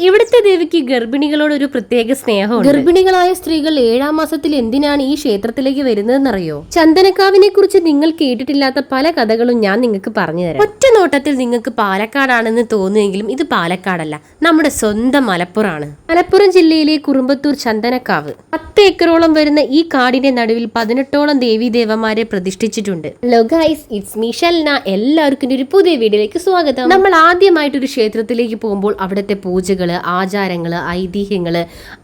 ഇവിടുത്തെ ദേവിക്ക് ഗർഭിണികളോട് ഒരു പ്രത്യേക സ്നേഹം. ഗർഭിണികളായ സ്ത്രീകൾ 7ാം മാസത്തിൽ എന്തിനാണ് ഈ ക്ഷേത്രത്തിലേക്ക് വരുന്നതെന്നറിയോ? ചന്ദനക്കാവിനെ കുറിച്ച് നിങ്ങൾ കേട്ടിട്ടില്ലാത്ത പല കഥകളും ഞാൻ നിങ്ങൾക്ക് പറഞ്ഞു തരാം. ഒറ്റ നോട്ടത്തിൽ നിങ്ങൾക്ക് പാലക്കാടാണെന്ന് തോന്നുമെങ്കിലും ഇത് പാലക്കാടല്ല, നമ്മുടെ സ്വന്തം മലപ്പുറമാണ്. മലപ്പുറം ജില്ലയിലെ കുറുമ്പത്തൂർ ചന്ദനക്കാവ് 10 ഏക്കറോളം വരുന്ന ഈ കാടിന്റെ നടുവിൽ 18ഓളം ദേവീദേവന്മാരെ പ്രതിഷ്ഠിച്ചിട്ടുണ്ട്. Hello guys, it's me Shelna. എല്ലാവർക്കും ഒരു പുതിയ വീഡിയോയിലേക്ക് സ്വാഗതം. നമ്മൾ ആദ്യമായിട്ടൊരു ക്ഷേത്രത്തിലേക്ക് പോകുമ്പോൾ അവിടുത്തെ പൂജകൾ, ആചാരങ്ങള്, ഐതിഹ്യങ്ങള്,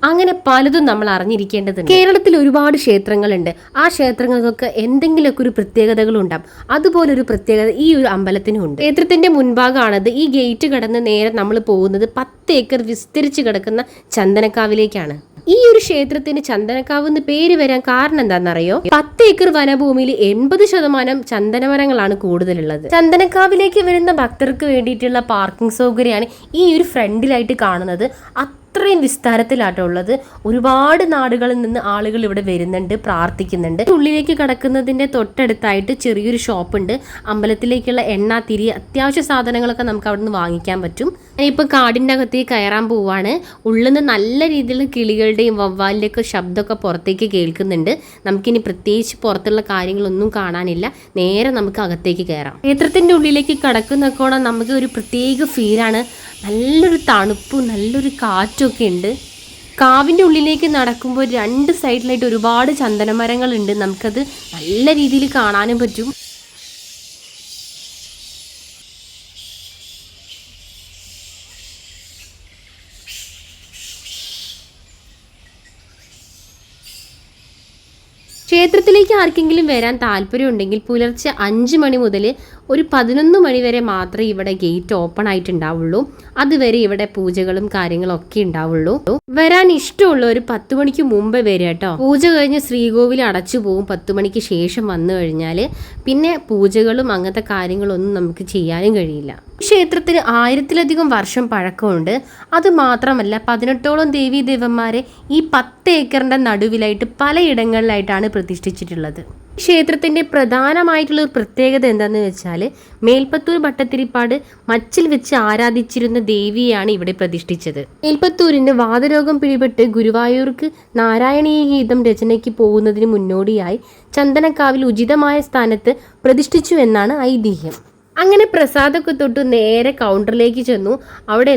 അങ്ങനെ പലതും നമ്മൾ അറിഞ്ഞിരിക്കേണ്ടതുണ്ട്. കേരളത്തിൽ ഒരുപാട് ക്ഷേത്രങ്ങളുണ്ട്. ആ ക്ഷേത്രങ്ങൾക്കൊക്കെ എന്തെങ്കിലുമൊക്കെ ഒരു പ്രത്യേകതകൾ ഉണ്ടാവും. അതുപോലെ ഒരു പ്രത്യേകത ഈ ഒരു അമ്പലത്തിനും ഉണ്ട്. ക്ഷേത്രത്തിന്റെ മുൻഭാഗമാണത്. ഈ ഗേറ്റ് കടന്ന് നേരെ നമ്മൾ പോകുന്നത് 10 ഏക്കർ വിസ്തരിച്ച് കിടക്കുന്ന ചന്ദനക്കാവിലേക്കാണ്. ഈ ഒരു ക്ഷേത്രത്തിന് ചന്ദനക്കാവ് എന്ന് പേര് വരാൻ കാരണം എന്താണെന്നറിയോ? 10 ഏക്കർ വനഭൂമിയിൽ 80% ചന്ദനമരങ്ങളാണ് കൂടുതലുള്ളത്. ചന്ദനക്കാവിലേക്ക് വരുന്ന ഭക്തർക്ക് വേണ്ടിയിട്ടുള്ള പാർക്കിംഗ് സൗകര്യമാണ് ഈ ഒരു ഫ്രണ്ടിലായിട്ട് കാണുന്നത്. അത്രയും വിസ്താരത്തിലാട്ടുള്ളത്. ഒരുപാട് നാടുകളിൽ നിന്ന് ആളുകൾ ഇവിടെ വരുന്നുണ്ട്, പ്രാർത്ഥിക്കുന്നുണ്ട്. ഉള്ളിലേക്ക് കടക്കുന്നതിന്റെ തൊട്ടടുത്തായിട്ട് ചെറിയൊരു ഷോപ്പ് ഉണ്ട്. അമ്പലത്തിലേക്കുള്ള എണ്ണ, തിരി, അത്യാവശ്യ സാധനങ്ങളൊക്കെ നമുക്ക് അവിടെ നിന്ന് വാങ്ങിക്കാൻ പറ്റും. ഇപ്പൊ കാടിന്റെ അകത്തേക്ക് കയറാൻ പോവാണ്. ഉള്ളിൽ നിന്ന് നല്ല രീതിയിലുള്ള കിളികളുടെയും വവ്വാലിന്റെ ഒക്കെ ശബ്ദമൊക്കെ പുറത്തേക്ക് കേൾക്കുന്നുണ്ട്. നമുക്കിനി പ്രത്യേകിച്ച് പുറത്തുള്ള കാര്യങ്ങളൊന്നും കാണാനില്ല. നേരെ നമുക്ക് അകത്തേക്ക് കയറാം. ക്ഷേത്രത്തിന്റെ ഉള്ളിലേക്ക് കടക്കുന്നൊക്കെ നമുക്ക് ഒരു പ്രത്യേക ഫീലാണ്. നല്ലൊരു തണുപ്പും നല്ലൊരു കാറ്റൊക്കെ ഉണ്ട്. കാവിൻ്റെ ഉള്ളിലേക്ക് നടക്കുമ്പോൾ 2 സൈഡിലായിട്ട് ഒരുപാട് ചന്ദനമരങ്ങളുണ്ട്. നമുക്കത് നല്ല രീതിയിൽ കാണാനും പറ്റും. ക്ഷേത്രത്തിലേക്ക് ആർക്കെങ്കിലും വരാൻ താല്പര്യമുണ്ടെങ്കിൽ പുലർച്ചെ 5 മണി മുതൽ ഒരു 11 മണി വരെ മാത്രമേ ഇവിടെ ഗേറ്റ് ഓപ്പൺ ആയിട്ടുണ്ടാവുള്ളൂ. അതുവരെ ഇവിടെ പൂജകളും കാര്യങ്ങളും ഒക്കെ ഉണ്ടാവുള്ളൂ. വരാൻ ഇഷ്ടമുള്ള ഒരു 10 മണിക്ക് മുമ്പേ വരിക കേട്ടോ. പൂജ കഴിഞ്ഞ് ശ്രീകോവിൽ അടച്ചു പോകും. 10 മണിക്ക് ശേഷം വന്നു കഴിഞ്ഞാൽ പിന്നെ പൂജകളും അങ്ങനത്തെ കാര്യങ്ങളൊന്നും നമുക്ക് ചെയ്യാനും കഴിയില്ല. ക്ഷേത്രത്തിന് 1000-ലധികം വർഷം പഴക്കമുണ്ട്. അത് മാത്രമല്ല 18ഓളം ദേവീദേവന്മാരെ ഈ 10 ഏക്കറിന്റെ നടുവിലായിട്ട് പലയിടങ്ങളിലായിട്ടാണ് പ്രതിഷ്ഠിച്ചിട്ടുള്ളത്. ക്ഷേത്രത്തിന്റെ പ്രധാനമായിട്ടുള്ള ഒരു പ്രത്യേകത എന്താണെന്ന് വെച്ചാൽ മേൽപ്പത്തൂർ ഭട്ടത്തിരിപ്പാട് മച്ചിൽ വെച്ച് ആരാധിച്ചിരുന്ന ദേവിയെയാണ് ഇവിടെ പ്രതിഷ്ഠിച്ചത്. മേൽപ്പത്തൂരിന് വാതരോഗം പിടിപെട്ട് ഗുരുവായൂർക്ക് നാരായണീയ ഗീതം രചനയ്ക്ക് പോകുന്നതിന് മുന്നോടിയായി ചന്ദനക്കാവിൽ ഉചിതമായ സ്ഥാനത്ത് പ്രതിഷ്ഠിച്ചു എന്നാണ് ഐതിഹ്യം. അങ്ങനെ പ്രസാദമൊക്കെ തൊട്ട് നേരെ കൗണ്ടറിലേക്ക് ചെന്നു. അവിടെ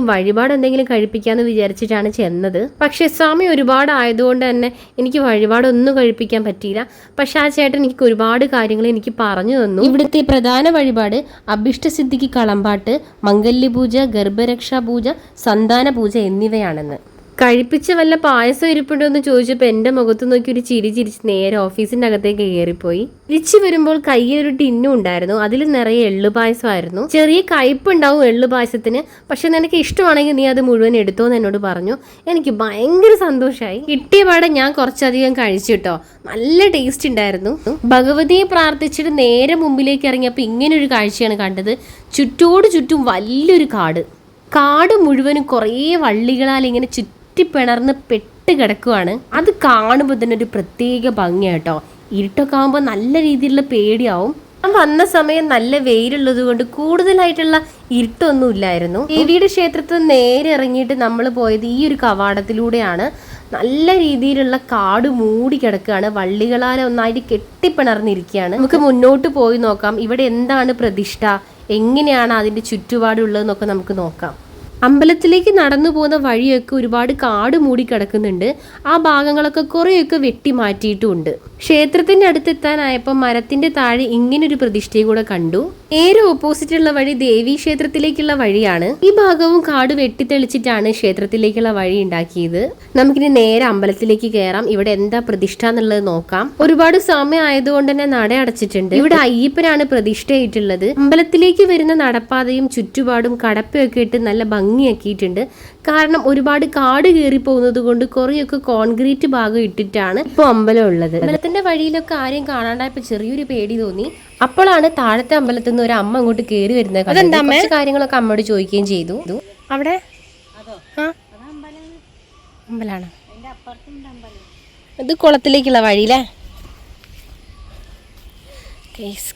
വഴിപാട് എന്തെങ്കിലും കഴിപ്പിക്കാന്ന് വിചാരിച്ചിട്ടാണ് ചെന്നത്. പക്ഷെ സമയം ഒരുപാട് ആയതുകൊണ്ട് തന്നെ എനിക്ക് വഴിപാടൊന്നും കഴിപ്പിക്കാൻ പറ്റിയില്ല. പക്ഷെ ആ ചേട്ടൻ എനിക്ക് ഒരുപാട് കാര്യങ്ങൾ എനിക്ക് പറഞ്ഞു തന്നു. ഇവിടുത്തെ പ്രധാന വഴിപാട് അഭിഷ്ടസിദ്ധിക്ക് കളമ്പാട്ട്, മംഗല്യപൂജ, ഗർഭരക്ഷാ പൂജ, സന്താന പൂജ എന്നിവയാണെന്ന്. കഴിപ്പിച്ച വല്ല പായസം ഇരിപ്പുണ്ടോ എന്ന് ചോദിച്ചപ്പോൾ എൻ്റെ മുഖത്ത് നോക്കി ഒരു ചിരിച്ച് നേരെ ഓഫീസിൻ്റെ അകത്തേക്ക് കയറിപ്പോയി. തിരിച്ചു വരുമ്പോൾ കയ്യിലൊരു ടിന്നും ഉണ്ടായിരുന്നു. അതിൽ നിറയെ എള്ളു പായസമായിരുന്നു. ചെറിയ കയ്പുണ്ടാവും എള്ളു പായസത്തിന്. പക്ഷെ നിനക്ക് ഇഷ്ടമാണെങ്കിൽ നീ അത് മുഴുവൻ എടുത്തോന്ന് എന്നോട് പറഞ്ഞു. എനിക്ക് ഭയങ്കര സന്തോഷമായി. കിട്ടിയ പാടെ ഞാൻ കുറച്ചധികം കഴിച്ചു കേട്ടോ. നല്ല ടേസ്റ്റ് ഉണ്ടായിരുന്നു. ഭഗവതിയെ പ്രാർത്ഥിച്ചിട്ട് നേരെ മുമ്പിലേക്ക് ഇറങ്ങിയപ്പോൾ ഇങ്ങനൊരു കാഴ്ചയാണ് കണ്ടത്. ചുറ്റും വലിയൊരു കാട് മുഴുവനും കുറേ വള്ളികളാൽ ഇങ്ങനെ പിണർന്ന് പെട്ട് കിടക്കുവാണ്. അത് കാണുമ്പോൾ തന്നെ ഒരു പ്രത്യേക ഭംഗിയാട്ടോ. ഇരുട്ടൊക്കെ ആകുമ്പോൾ നല്ല രീതിയിലുള്ള പേടിയാവും. ഞാൻ വന്ന സമയം നല്ല വെയിലുള്ളത് കൊണ്ട് കൂടുതലായിട്ടുള്ള ഇരുട്ടൊന്നും ഇല്ലായിരുന്നു. ദേവിയുടെ ക്ഷേത്രത്തിൽ നേരെ ഇറങ്ങിയിട്ട് നമ്മൾ പോയത് ഈ ഒരു കവാടത്തിലൂടെയാണ്. നല്ല രീതിയിലുള്ള കാട് മൂടി കിടക്കുകയാണ്. വള്ളികളാൽ ഒന്നായിട്ട് കെട്ടിപ്പിണർന്നിരിക്കുകയാണ്. നമുക്ക് മുന്നോട്ട് പോയി നോക്കാം. ഇവിടെ എന്താണ് പ്രതിഷ്ഠ, എങ്ങനെയാണ് അതിൻ്റെ ചുറ്റുപാടുള്ളതെന്നൊക്കെ നമുക്ക് നോക്കാം. അമ്പലത്തിലേക്ക് നടന്നു പോകുന്ന വഴിയൊക്കെ ഒരുപാട് കാട് മൂടി കിടക്കുന്നുണ്ട്. ആ ഭാഗങ്ങളൊക്കെ കുറേയൊക്കെ വെട്ടി മാറ്റിയിട്ടുമുണ്ട്. ക്ഷേത്രത്തിന്റെ അടുത്തെത്താനായപ്പോൾ മരത്തിന്റെ താഴെ ഇങ്ങനൊരു പ്രതിഷ്ഠയും കൂടെ കണ്ടു. നേരെ ഓപ്പോസിറ്റുള്ള വഴി ദേവീ ക്ഷേത്രത്തിലേക്കുള്ള വഴിയാണ്. ഈ ഭാഗവും കാട് വെട്ടിത്തെളിച്ചിട്ടാണ് ക്ഷേത്രത്തിലേക്കുള്ള വഴി ഉണ്ടാക്കിയത്. നമുക്കിനി നേരെ അമ്പലത്തിലേക്ക് കയറാം. ഇവിടെ എന്താ പ്രതിഷ്ഠ എന്നുള്ളത് നോക്കാം. ഒരുപാട് സമയം ആയതുകൊണ്ട് തന്നെ നട അടച്ചിട്ടുണ്ട്. ഇവിടെ അയ്യപ്പനാണ് പ്രതിഷ്ഠയായിട്ടുള്ളത്. അമ്പലത്തിലേക്ക് വരുന്ന നടപ്പാതയും ചുറ്റുപാടും കടപ്പയൊക്കെ ഇട്ട് നല്ല ഭംഗിയാക്കിയിട്ടുണ്ട്. കാരണം ഒരുപാട് കാട് കയറി പോകുന്നത് കൊണ്ട് കുറേയൊക്കെ കോൺക്രീറ്റ് ഭാഗം ഇട്ടിട്ടാണ് ഇപ്പോൾ അമ്പലം ഉള്ളത്. അമ്പലത്തിന്റെ വഴിയിലൊക്കെ ആരെയും കാണാണ്ടായപ്പോൾ ചെറിയൊരു പേടി തോന്നി. അപ്പോഴാണ് താഴത്തെ അമ്പലത്തിൽ നിന്ന് ഒരു അമ്മ അങ്ങോട്ട് കയറി വരുന്നത്. കുറച്ച് കാര്യങ്ങളൊക്കെ അമ്മയോട് ചോദിക്കുകയും ചെയ്തു. അവിടെ അമ്പലാണ്. ഇത് കുളത്തിലേക്കുള്ള വഴിയില്ലേ?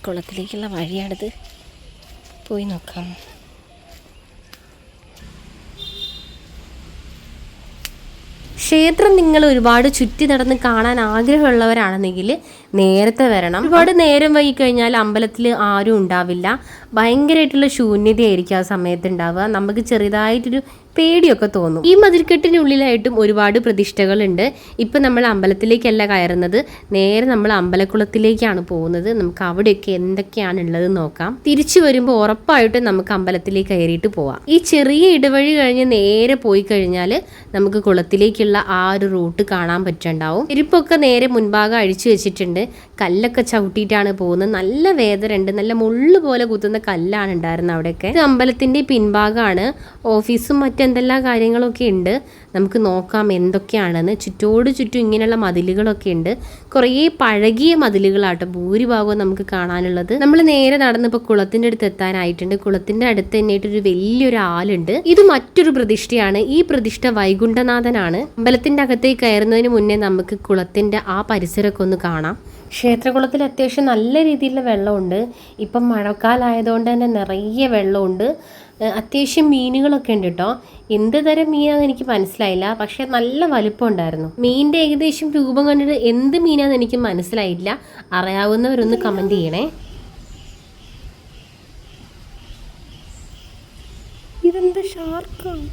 കുളത്തിലേക്കുള്ള വഴിയാണിത്. പോയി നോക്കാം. ക്ഷേത്രം നിങ്ങൾ ഒരുപാട് ചുറ്റി നടന്ന് കാണാൻ ആഗ്രഹമുള്ളവരാണെന്നെങ്കിൽ നേരത്തെ വരണം. ഒരുപാട് നേരം വൈകി കഴിഞ്ഞാൽ അമ്പലത്തിൽ ആരും ഉണ്ടാവില്ല. ഭയങ്കരമായിട്ടുള്ള ശൂന്യതയായിരിക്കും ആ സമയത്ത് ഉണ്ടാവുക. നമുക്ക് ചെറുതായിട്ടൊരു പേടിയൊക്കെ തോന്നും. ഈ മതിൽക്കെട്ടിനുള്ളിലായിട്ടും ഒരുപാട് പ്രതിഷ്ഠകളുണ്ട്. ഇപ്പം നമ്മൾ അമ്പലത്തിലേക്കല്ല കയറുന്നത്, നേരെ നമ്മൾ അമ്പലക്കുളത്തിലേക്കാണ് പോകുന്നത്. നമുക്ക് അവിടെയൊക്കെ എന്തൊക്കെയാണ് ഉള്ളത് നോക്കാം. തിരിച്ചു വരുമ്പോൾ ഉറപ്പായിട്ടും നമുക്ക് അമ്പലത്തിലേക്ക് കയറിയിട്ട് പോവാം. ഈ ചെറിയ ഇടവഴി കഴിഞ്ഞ് നേരെ പോയി കഴിഞ്ഞാൽ നമുക്ക് കുളത്തിലേക്കുള്ള ആ ഒരു റൂട്ട് കാണാൻ പറ്റുന്നുണ്ടാവും. ചെരുപ്പൊക്കെ നേരെ മുൻഭാഗം അഴിച്ചു വെച്ചിട്ടുണ്ട്. കല്ലൊക്കെ ചവിട്ടിയിട്ടാണ് പോകുന്നത്. നല്ല വേദനയുണ്ട്. നല്ല മുള്ളു പോലെ കുത്തുന്ന കല്ലാണ് ഉണ്ടായിരുന്നത് അവിടെയൊക്കെ. ഇത് അമ്പലത്തിന്റെ പിൻഭാഗമാണ്. ഓഫീസും മറ്റെന്തെല്ലാം കാര്യങ്ങളൊക്കെ ഉണ്ട്. നമുക്ക് നോക്കാം എന്തൊക്കെയാണെന്ന്. ചുറ്റോട് ചുറ്റും ഇങ്ങനെയുള്ള മതിലുകളൊക്കെ ഉണ്ട്. കുറേ പഴകിയ മതിലുകളാട്ടോ ഭൂരിഭാഗവും നമുക്ക് കാണാനുള്ളത്. നമ്മൾ നേരെ നടന്നിപ്പോൾ കുളത്തിന്റെ അടുത്ത് എത്താനായിട്ടുണ്ട്. കുളത്തിന്റെ അടുത്ത് തന്നെയായിട്ടൊരു വലിയൊരു ആലുണ്ട്. ഇത് മറ്റൊരു പ്രതിഷ്ഠയാണ്. ഈ പ്രതിഷ്ഠ വൈകുണ്ഠനാഥനാണ്. അമ്പലത്തിന്റെ അകത്തേക്ക് കയറുന്നതിന് മുന്നേ നമുക്ക് കുളത്തിന്റെ ആ പരിസരമൊക്കെ ഒന്ന് കാണാം. ക്ഷേത്രകുളത്തിൽ അത്യാവശ്യം നല്ല രീതിയിലുള്ള വെള്ളമുണ്ട്. ഇപ്പം മഴക്കാലമായതുകൊണ്ട് തന്നെ നിറയെ വെള്ളമുണ്ട്. അത്യാവശ്യം മീനുകളൊക്കെ ഉണ്ട് കേട്ടോ. എന്ത് തരം മീനാണെന്ന് എനിക്ക് മനസ്സിലായില്ല, പക്ഷെ നല്ല വലുപ്പം ഉണ്ടായിരുന്നു. മീനിൻ്റെ ഏകദേശം രൂപം കണ്ടിട്ട് എന്ത് മീനാണെന്ന് എനിക്ക് മനസ്സിലായില്ല. അറിയാവുന്നവരൊന്ന് കമൻറ്റ് ചെയ്യണേ. ഇതെന്ത് ഷാർക്കാണ്?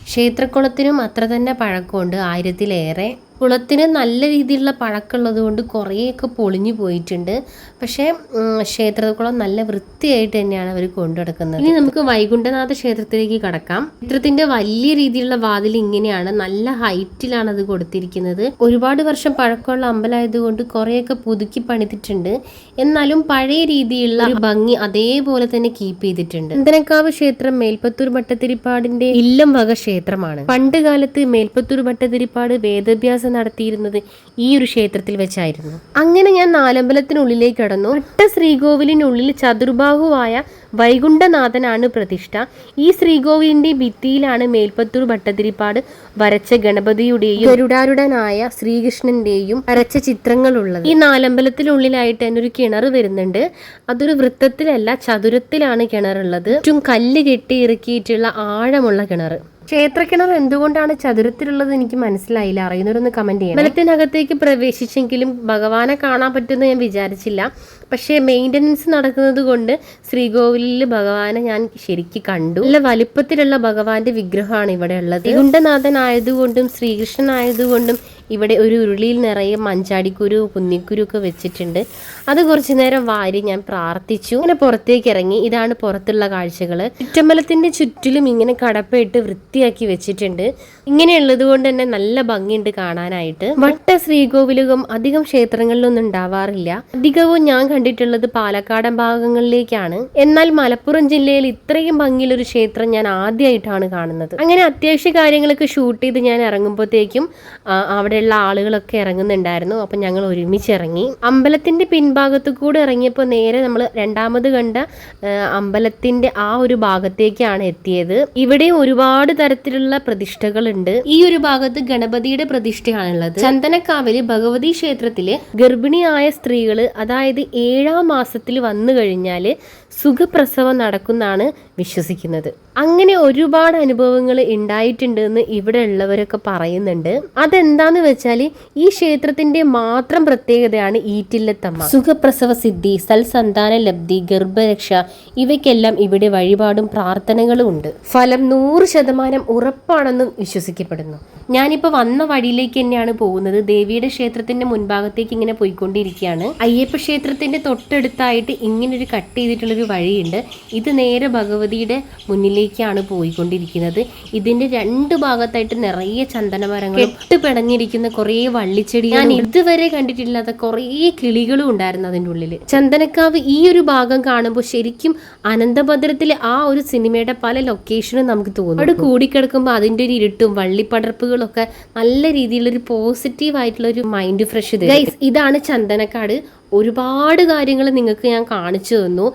ക്ഷേത്രക്കുളത്തിനും അത്ര തന്നെ പഴക്കമുണ്ട്, 1000-ലേറെ. കുളത്തിന് നല്ല രീതിയിലുള്ള പഴക്കമുള്ളത് കൊണ്ട് കുറേയൊക്കെ പൊളിഞ്ഞു പോയിട്ടുണ്ട്. പക്ഷേ ക്ഷേത്രക്കുളം നല്ല വൃത്തിയായിട്ട് തന്നെയാണ് അവർ കൊണ്ടുനടക്കുന്നത്. ഇനി നമുക്ക് വൈകുണ്ഠനാഥ ക്ഷേത്രത്തിലേക്ക് കടക്കാം. ക്ഷേത്രത്തിന്റെ വലിയ രീതിയിലുള്ള വാതിൽ ഇങ്ങനെയാണ്. നല്ല ഹൈറ്റിലാണ് അത് കൊടുത്തിരിക്കുന്നത്. ഒരുപാട് വർഷം പഴക്കമുള്ള അമ്പലമായതുകൊണ്ട് കുറേയൊക്കെ പുതുക്കി പണിതിട്ടുണ്ട്. എന്നാലും പഴയ രീതിയിലുള്ള ഭംഗി അതേപോലെ തന്നെ കീപ്പ് ചെയ്തിട്ടുണ്ട്. ചന്ദനക്കാവ് ക്ഷേത്രം മേൽപ്പത്തൂർ ഭട്ടതിരിപ്പാടിന്റെ ഇല്ലം വക ക്ഷേത്രമാണ്. പണ്ട് കാലത്ത് മേൽപ്പത്തൂർ ഭട്ടതിരിപ്പാട് വേദഭ്യാസം നടത്തിയിരുന്നത് ഈ ഒരു ക്ഷേത്രത്തിൽ വെച്ചായിരുന്നു. അങ്ങനെ ഞാൻ നാലമ്പലത്തിനുള്ളിലേക്ക് കടന്നു. ശ്രീകോവിലിനുള്ളിൽ ചതുർബാഹുവായ വൈകുണ്ഠനാഥനാണ് പ്രതിഷ്ഠ. ഈ ശ്രീകോവിലിന്റെ ഭിത്തിയിലാണ് മേൽപ്പത്തൂർ ഭട്ടതിരിപ്പാട് വരച്ച ഗണപതിയുടെയും ഗരുഡാരുടനായ ശ്രീകൃഷ്ണന്റെയും വരച്ച ചിത്രങ്ങളുള്ളത്. ഈ നാലമ്പലത്തിനുള്ളിലായിട്ട് തന്നെ ഒരു കിണർ വരുന്നുണ്ട്. അതൊരു വൃത്തത്തിലല്ല, ചതുരത്തിലാണ് കിണറുള്ളത്. ചുറ്റും കല്ല് കെട്ടി ഇറക്കിയിട്ടുള്ള ആഴമുള്ള കിണർ. ക്ഷേത്രക്കിണർ എന്തുകൊണ്ടാണ് ചതുരത്തിലുള്ളത് എനിക്ക് മനസ്സിലായില്ല. അറിയുന്നവരൊന്ന് കമന്റ് ചെയ്യണം. അമ്പലത്തിനകത്തേക്ക് പ്രവേശിച്ചെങ്കിലും ഭഗവാനെ കാണാൻ പറ്റുമെന്ന് ഞാൻ വിചാരിച്ചില്ല. പക്ഷേ മെയിൻ്റനൻസ് നടക്കുന്നത് കൊണ്ട് ശ്രീകോവിലിൽ ഭഗവാനെ ഞാൻ ശരിക്കും കണ്ടു. നല്ല വലിപ്പത്തിലുള്ള ഭഗവാന്റെ വിഗ്രഹമാണ് ഇവിടെ ഉള്ളത്. വൈകുണ്ഠനാഥൻ ആയതുകൊണ്ടും ശ്രീകൃഷ്ണൻ ആയതുകൊണ്ടും ഇവിടെ ഒരു ഉരുളിയിൽ നിറയെ മഞ്ചാടിക്കുരു, കുന്നിക്കുരു ഒക്കെ വെച്ചിട്ടുണ്ട്. അത് കുറച്ചു നേരം വാരി ഞാൻ പ്രാർത്ഥിച്ചു. ഇങ്ങനെ പുറത്തേക്ക് ഇറങ്ങി. ഇതാണ് പുറത്തുള്ള കാഴ്ചകൾ. ചുറ്റമ്പലത്തിന്റെ ചുറ്റിലും ഇങ്ങനെ കടപ്പയിട്ട് വൃത്തിയാക്കി വെച്ചിട്ടുണ്ട്. ഇങ്ങനെയുള്ളത് കൊണ്ട് തന്നെ നല്ല ഭംഗിയുണ്ട് കാണാനായിട്ട്. വട്ട ശ്രീകോവിലുകം അധികം ക്ഷേത്രങ്ങളിലൊന്നും ഉണ്ടാവാറില്ല. അധികവും ഞാൻ കണ്ടിട്ടുള്ളത് പാലക്കാടൻ ഭാഗങ്ങളിലേക്കാണ്. എന്നാൽ മലപ്പുറം ജില്ലയിൽ ഇത്രയും ഭംഗിയുള്ളൊരു ക്ഷേത്രം ഞാൻ ആദ്യമായിട്ടാണ് കാണുന്നത്. അങ്ങനെ അത്യാവശ്യ കാര്യങ്ങളൊക്കെ ഷൂട്ട് ചെയ്ത് ഞാൻ ഇറങ്ങുമ്പോഴത്തേക്കും അവിടെയുള്ള ആളുകളൊക്കെ ഇറങ്ങുന്നുണ്ടായിരുന്നു. അപ്പം ഞങ്ങൾ ഒരുമിച്ച് ഇറങ്ങി. അമ്പലത്തിന്റെ പിൻഭാഗത്ത് കൂടെ ഇറങ്ങിയപ്പോൾ നേരെ നമ്മൾ രണ്ടാമത് കണ്ട അമ്പലത്തിന്റെ ആ ഒരു ഭാഗത്തേക്കാണ് എത്തിയത്. ഇവിടെ ഒരുപാട് തരത്തിലുള്ള പ്രതിഷ്ഠകളുണ്ട്. ഈ ഒരു ഭാഗത്ത് ഗണപതിയുടെ പ്രതിഷ്ഠയാണുള്ളത്. ചന്ദനക്കാവില് ഭഗവതി ക്ഷേത്രത്തില് ഗർഭിണിയായ സ്ത്രീകള്, അതായത് 7ാം മാസത്തിൽ വന്നു കഴിഞ്ഞാല് സുഖപ്രസവം നടക്കുന്നാണ് വിശ്വസിക്കുന്നത്. അങ്ങനെ ഒരുപാട് അനുഭവങ്ങൾ ഉണ്ടായിട്ടുണ്ട് എന്ന് ഇവിടെ ഉള്ളവരൊക്കെ പറയുന്നുണ്ട്. അതെന്താന്ന് വെച്ചാൽ ഈ ക്ഷേത്രത്തിന്റെ മാത്രം പ്രത്യേകതയാണ് ഈറ്റില്ലത്തമ്മ. സുഖപ്രസവ സിദ്ധി, സൽസന്താന ലബ്ധി, ഗർഭരക്ഷ ഇവയ്ക്കെല്ലാം ഇവിടെ വഴിപാടും പ്രാർത്ഥനകളും ഉണ്ട്. ഫലം 100% ഉറപ്പാണെന്നും വിശ്വസിക്കപ്പെടുന്നു. ഞാനിപ്പോൾ വന്ന വഴിയിലേക്ക് തന്നെയാണ് പോകുന്നത്. ദേവിയുടെ ക്ഷേത്രത്തിന്റെ മുൻഭാഗത്തേക്ക് ഇങ്ങനെ പോയിക്കൊണ്ടിരിക്കുകയാണ്. അയ്യപ്പ ക്ഷേത്രത്തിന്റെ തൊട്ടടുത്തായിട്ട് ഇങ്ങനൊരു കട്ട് ചെയ്തിട്ടുള്ളൊരു വഴിയുണ്ട്. ഇത് നേരെ ഭഗവതിയുടെ മുന്നിലേക്കാണ് പോയിക്കൊണ്ടിരിക്കുന്നത്. ഇതിന്റെ 2 ഭാഗത്തായിട്ട് നിറയെ ചന്ദനമരങ്ങൾ, പെടഞ്ഞിരിക്കുന്ന കുറേ വള്ളിച്ചെടി, ഞാൻ ഇതുവരെ കണ്ടിട്ടില്ലാത്ത കുറേ കിളികളും ഉണ്ടായിരുന്നു അതിൻ്റെ ഉള്ളിൽ. ചന്ദനക്കാവ് ഈ ഒരു ഭാഗം കാണുമ്പോൾ ശരിക്കും അനന്തഭദ്രത്തിലെ ആ ഒരു സിനിമയുടെ പല ലൊക്കേഷനും നമുക്ക് തോന്നും. അവിടെ കൂടിക്കിടക്കുമ്പോൾ അതിൻ്റെ ഒരു ഇരുട്ടും വള്ളിപ്പടർപ്പുകളൊക്കെ നല്ല രീതിയിലൊരു പോസിറ്റീവ് ആയിട്ടുള്ള ഒരു മൈൻഡ് ഫ്രഷ് തരും. ഇതാണ് ചന്ദനക്കാട്. ഒരുപാട് കാര്യങ്ങൾ നിങ്ങൾക്ക് ഞാൻ കാണിച്ചു തന്നു.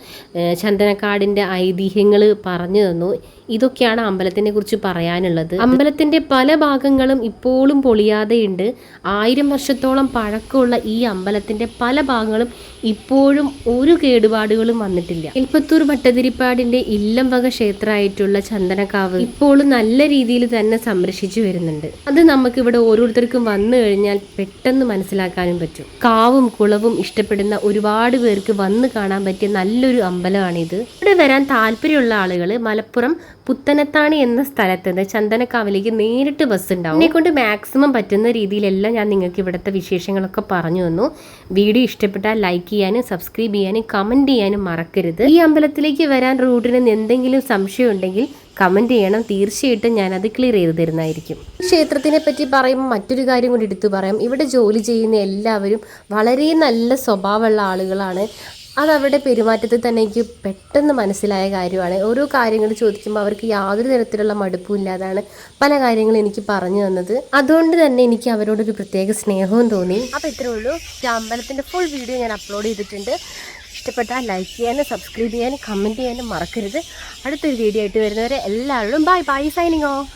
ചന്ദനക്കാടിൻ്റെ ഐതിഹ്യങ്ങൾ പറഞ്ഞു തന്നു. ഇതൊക്കെയാണ് അമ്പലത്തിനെ കുറിച്ച് പറയാനുള്ളത്. അമ്പലത്തിന്റെ പല ഭാഗങ്ങളും ഇപ്പോഴും പൊളിയാതെയുണ്ട്. 1000 വർഷത്തോളം പഴക്കമുള്ള ഈ അമ്പലത്തിന്റെ പല ഭാഗങ്ങളും ഇപ്പോഴും ഒരു കേടുപാടുകളും വന്നിട്ടില്ല. എൽപ്പത്തൂർ ഭട്ടതിരിപ്പാടിന്റെ ഇല്ലം വക ക്ഷേത്രമായിട്ടുള്ള ചന്ദനക്കാവ് ഇപ്പോഴും നല്ല രീതിയിൽ തന്നെ സംരക്ഷിച്ചു വരുന്നുണ്ട്. അത് നമുക്ക് ഇവിടെ ഓരോരുത്തർക്കും വന്നു കഴിഞ്ഞാൽ പെട്ടെന്ന് മനസ്സിലാക്കാനും പറ്റും. കാവും കുളവും ഇഷ്ടപ്പെടുന്ന ഒരുപാട് പേർക്ക് വന്ന് കാണാൻ പറ്റിയ നല്ലൊരു അമ്പലമാണിത്. ഇവിടെ വരാൻ താല്പര്യമുള്ള ആളുകൾ മലപ്പുറം പുത്തനത്താണി എന്ന സ്ഥലത്ത് നിന്ന് ചന്ദനക്കാവിലേക്ക് നേരിട്ട് ബസ് ഉണ്ടാവും. എന്നെ കൊണ്ട് മാക്സിമം പറ്റുന്ന രീതിയിലെല്ലാം ഞാൻ നിങ്ങൾക്ക് ഇവിടുത്തെ വിശേഷങ്ങളൊക്കെ പറഞ്ഞു തന്നു. വീഡിയോ ഇഷ്ടപ്പെട്ടാൽ ലൈക്ക് ചെയ്യാനും സബ്സ്ക്രൈബ് ചെയ്യാനും കമന്റ് ചെയ്യാനും മറക്കരുത്. ഈ അമ്പലത്തിലേക്ക് വരാൻ റൂട്ടിന് എന്തെങ്കിലും സംശയം ഉണ്ടെങ്കിൽ കമന്റ് ചെയ്യണം. തീർച്ചയായിട്ടും ഞാനത് ക്ലിയർ ചെയ്ത് തരുന്നതായിരിക്കും. ക്ഷേത്രത്തിനെ പറ്റി പറയുമ്പോൾ മറ്റൊരു കാര്യം കൂടി എടുത്തു പറയാം. ഇവിടെ ജോലി ചെയ്യുന്ന എല്ലാവരും വളരെ നല്ല സ്വഭാവമുള്ള ആളുകളാണ്. അതവരുടെ പെരുമാറ്റത്തിൽ തന്നെ എനിക്ക് പെട്ടെന്ന് മനസ്സിലായ കാര്യമാണ്. ഓരോ കാര്യങ്ങൾ ചോദിക്കുമ്പോൾ അവർക്ക് യാതൊരു തരത്തിലുള്ള മടുപ്പും ഇല്ലാതാണ് പല കാര്യങ്ങളും എനിക്ക് പറഞ്ഞു തന്നത്. അതുകൊണ്ട് തന്നെ എനിക്ക് അവരോടൊരു പ്രത്യേക സ്നേഹവും തോന്നി. അപ്പോൾ ഇത്രേ ഉള്ളൂ. ഈ അമ്പലത്തിൻ്റെ ഫുൾ വീഡിയോ ഞാൻ അപ്ലോഡ് ചെയ്തിട്ടുണ്ട്. ഇഷ്ടപ്പെട്ടാൽ ലൈക്ക് ചെയ്യാനും സബ്സ്ക്രൈബ് ചെയ്യാനും കമൻറ്റ് ചെയ്യാനും മറക്കരുത്. അടുത്തൊരു വീഡിയോ ആയിട്ട് വരുന്നവരെ എല്ലാവരും ബൈ ബൈ, സൈനിങ് ഓഫ്.